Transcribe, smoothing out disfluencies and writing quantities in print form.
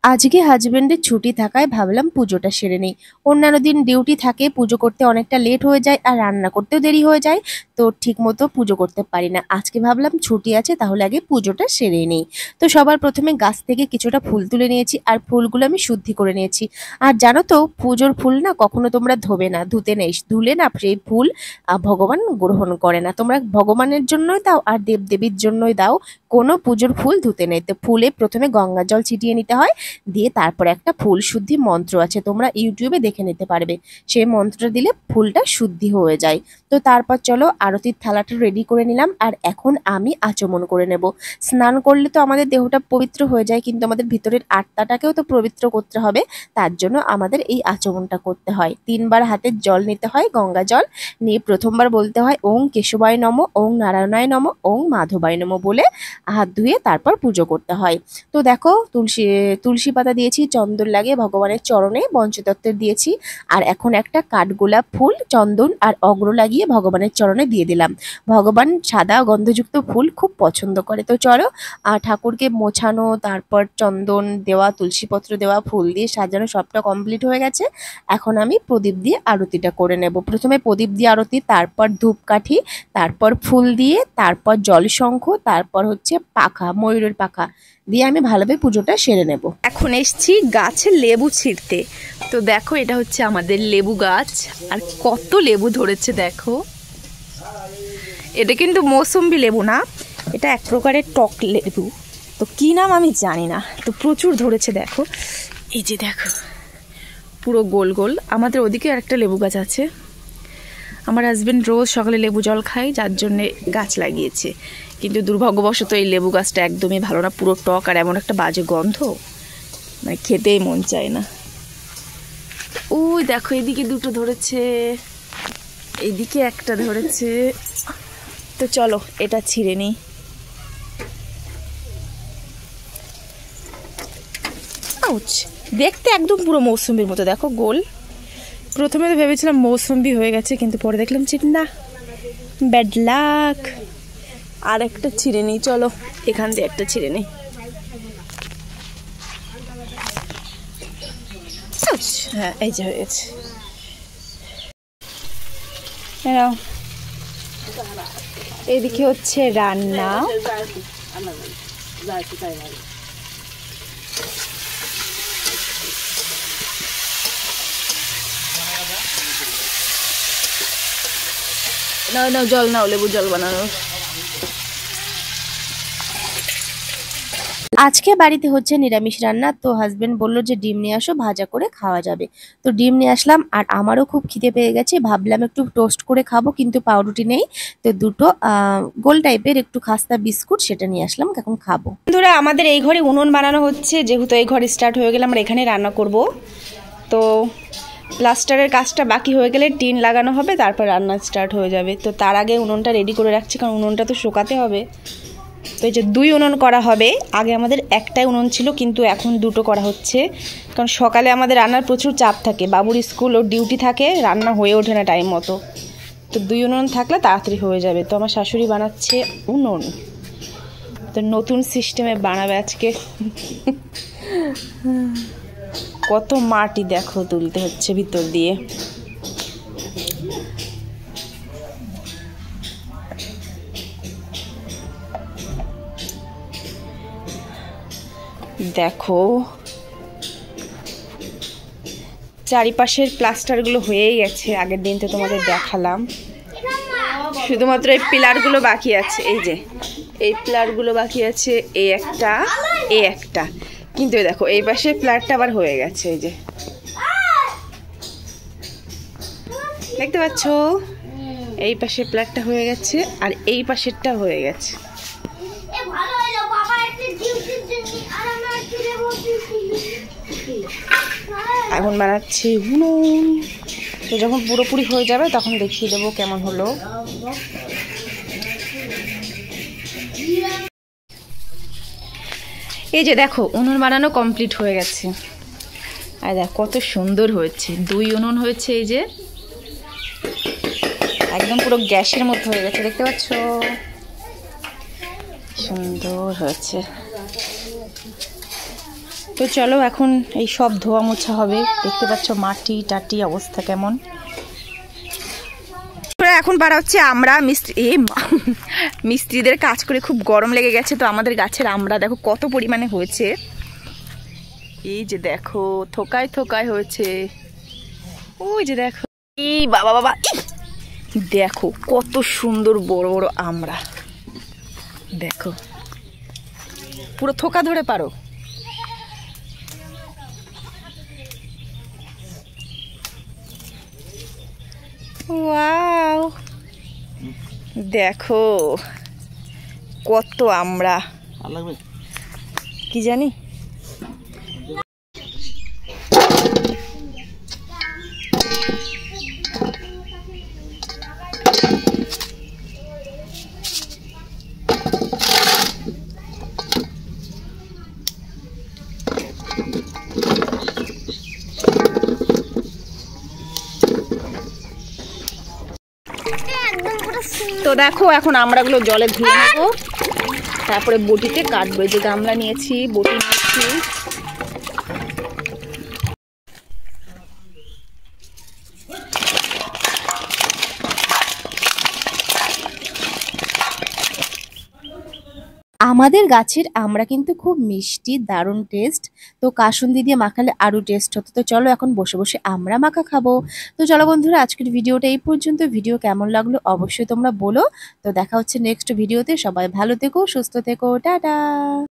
আজকে হাজবেন্ডের ছুটি থাকায় ভাবলাম পুজোটা সেরে নেই। অন্যান্য দিন ডিউটি থাকে, পুজো করতে অনেকটা লেট হয়ে যায় আর রান্না করতেও দেরি হয়ে যায়, তো ঠিক মতো পুজো করতে পারি না। আজকে ভাবলাম ছুটি আছে, তাহলে আগে পুজোটা সেরে নেই। তো সবার প্রথমে গাছ থেকে কিছুটা ফুল তুলে নিয়েছি আর ফুলগুলো আমি শুদ্ধি করে নিয়েছি। আর জানো তো, পুজোর ফুল না কখনো তোমরা ধোবে না, ধুতে নেই, ধুলে না সেই ফুল ভগবান গ্রহণ করে না। তোমরা ভগবানের জন্যই দাও আর দেবদেবীর জন্যই দাও, কোনো পুজোর ফুল ধুতে নেই। তো ফুলে প্রথমে গঙ্গা জল ছিটিয়ে নিতে হয়, দিয়ে তারপর একটা ফুল শুদ্ধি মন্ত্র আছে, তোমরা ইউটিউবে দেখে নিতে পারবে। সেই মন্ত্রটা দিলে ফুলটা শুদ্ধি হয়ে যায়। তো তারপর চলো আরতির থালাটা রেডি করে নিলাম, আর এখন আমি আচমন করে নেব। স্নান করলে তো আমাদের দেহটা পবিত্র হয়ে যায়, কিন্তু আমাদের ভিতরের আত্মাটাকেও তো পবিত্র করতে হবে। তার জন্য আমাদের এই আচমনটা করতে হয়। 3বার হাতে জল নিতে হয়, গঙ্গা জল নিয়ে প্রথমবার বলতে হয় ওং কেশবায় নম, ওং নারায়ণায় নম, ওং মাধবায় নম বলে হাত ধুয়ে তারপর পুজো করতে হয়। তো দেখো তুলসী পাতা দিয়েছি, চন্দন লাগে ভগবানের চরণে, পঞ্চতত্ত্বের দিয়েছি। আর এখন একটা কাঠগোলাপ ফুল, চন্দন আর অগ্র লাগিয়ে ভগবানের চরণে দিয়ে দিলাম। ভগবান সাদা গন্ধযুক্ত ফুল খুব পছন্দ করে। তো চলো ঠাকুরকে মোছানো, তারপর চন্দন দেওয়া, তুলসীপত্র দেওয়া, ফুল দিয়ে সাজানো সবটা কমপ্লিট হয়ে গেছে। এখন আমি প্রদীপ দিয়ে আরতিটা করে নেব। প্রথমে প্রদীপ দিয়ে আরতি, তারপর ধূপকাঠি, তারপর ফুল দিয়ে, তারপর জলশঙ্খ, তারপর হচ্ছে পাখা, ময়ূরের পাখা দিয়ে আমি ভালোভাবে পুজোটা সেরে নেব। এখন এসছি গাছে লেবু ছিঁড়তে। তো দেখো, এটা হচ্ছে আমাদের লেবু গাছ, আর কত লেবু ধরেছে দেখো। এটা কিন্তু মৌসুম্বি লেবু না, এটা এক প্রকারের টক লেবু। তো কি নাম আমি জানি না, তো প্রচুর ধরেছে দেখো। এই যে দেখো, পুরো গোল গোল। আমাদের ওদিকে একটা লেবু গাছ আছে। আমার হাজবেন্ড রোজ সকালে লেবু জল খায়, যার জন্যে গাছ লাগিয়েছে। কিন্তু দুর্ভাগ্যবশত এই লেবু গাছটা একদমই ভালো না, পুরো টক আর এমন একটা বাজে গন্ধ, মানে খেতেই মন চায় না। ওই দেখো, এদিকে দুটো ধরেছে, এইদিকে একটা ধরেছে। তো চলো এটা ছিঁড়ে নিই। দেখতে একদম পুরো মৌসুম্বির মতো, দেখো গোল। প্রথমে তো ভেবেছিলাম মৌসুম্বি হয়ে গেছে, কিন্তু পরে দেখলাম যে না, ব্যাড লাক। আর একটা ছিঁড়ে নিই, চলো এখান দিয়ে একটা ছিঁড়ে নিই। হ্যাঁ, এই যে হয়ে গেছে। এদিকে হচ্ছে রান্না। নাও নাও জল নাও, লেবু জল বানানো। আজকে বাড়িতে হচ্ছে নিরামিষ রান্না। তো হাজবেন্ড বললো যে ডিম নিয়ে আসো, ভাজা করে খাওয়া যাবে। তো ডিম নিয়ে আসলাম, আর আমারও খুব খিদে পেয়ে গেছে, ভাবলাম একটু টোস্ট করে খাবো, কিন্তু পাউরুটি নেই। তো দুটো গোল টাইপের একটু খাস্তা বিস্কুট, সেটা নিয়ে আসলাম, এখন খাবো। বন্ধুরা, আমাদের এই ঘরে উনুন বানানো হচ্ছে, যেহেতু এই ঘরে স্টার্ট হয়ে গেলে আমরা এখানে রান্না করব। তো প্লাস্টারের কাজটা বাকি হয়ে গেলে টিন লাগানো হবে, তারপর রান্না স্টার্ট হয়ে যাবে। তো তার আগে উনুনটা রেডি করে রাখছি, কারণ উনুনটা তো শুকাতে হবে। তো এই যে 2 উনুন করা হবে। আগে আমাদের একটাই উনুন ছিল, কিন্তু এখন 2টো করা হচ্ছে, কারণ সকালে আমাদের রান্নার প্রচুর চাপ থাকে, বাবুর স্কুল ও ডিউটি থাকে, রান্না হয়ে ওঠে না টাইম মতো। তো 2 উনুন থাকলে তাড়াতাড়ি হয়ে যাবে। তো আমার শাশুড়ি বানাচ্ছে উনুন, তো নতুন সিস্টেমে বানাবে আজকে। কত মাটি দেখো তুলতে হচ্ছে ভিতর দিয়ে। দেখো চারিপাশের প্লাস্টারগুলো হয়েই গেছে, আগের দিন তো তোমাদের দেখালাম। শুধুমাত্র এই পিলারগুলো বাকি আছে, এই যে এই পিলারগুলো বাকি আছে, এই একটা, এই একটা। কিন্তু দেখো এই পাশের পিলারটা আবার হয়ে গেছে, এই যে দেখতে পাচ্ছ, এই পাশের পিলারটা হয়ে গেছে, আর এই পাশেরটা হয়ে গেছে। এখন বানাচ্ছি উনুন। তো যখন পুরোপুরি হয়ে যাবে তখন দেখিয়ে দেবো কেমন হলো। এই যে দেখো, উনুন বানানো কমপ্লিট হয়ে গেছে। আর দেখ কত সুন্দর হয়েছে, 2 উনুন হয়েছে, এই যে একদম পুরো গ্যাসের মধ্যে হয়ে গেছে, দেখতে পাচ্ছ, সুন্দর হয়েছে। তো চলো এখন এই সব ধোয়া মোছা হবে। দেখতে পাচ্ছ মাটি টাটি অবস্থা কেমন। এখন বাড়া হচ্ছে আমরা মিস্ত্রিদের কাজ করে খুব গরম লেগে গেছে। তো আমাদের গাছের আমরা দেখো কত পরিমাণে হয়েছে, এই যে দেখো থোকায় থোকায় হয়েছে। ওই যে দেখো, এই বাবা বাবা, দেখো কত সুন্দর বড় বড় আমরা, দেখো পুরো থোকা ধরে পারো। ওয়াও, দেখো কত আমরা, কি জানি। তো দেখো এখন আমরাগুলো জলে ধুয়ে নেবো, তারপরে বটিতে কাটবো। যে গামলা নিয়েছি, বটি নিয়েছি। আমাদের গাছের আমরা কিন্তু খুব মিষ্টি, দারুণ টেস্ট। তো কাসুন্দি দিয়ে মাখালে আরো টেস্ট হতো। তো চলো এখন বসে বসে আমরা মাখা খাবো। তো চলো বন্ধুরা, আজকের ভিডিওটা এই পর্যন্ত। ভিডিও কেমন লাগলো অবশ্যই তোমরা বলো। তো দেখা হচ্ছে নেক্সট ভিডিওতে। সবাই ভালো থেকো, সুস্থ থেকো, টাটা।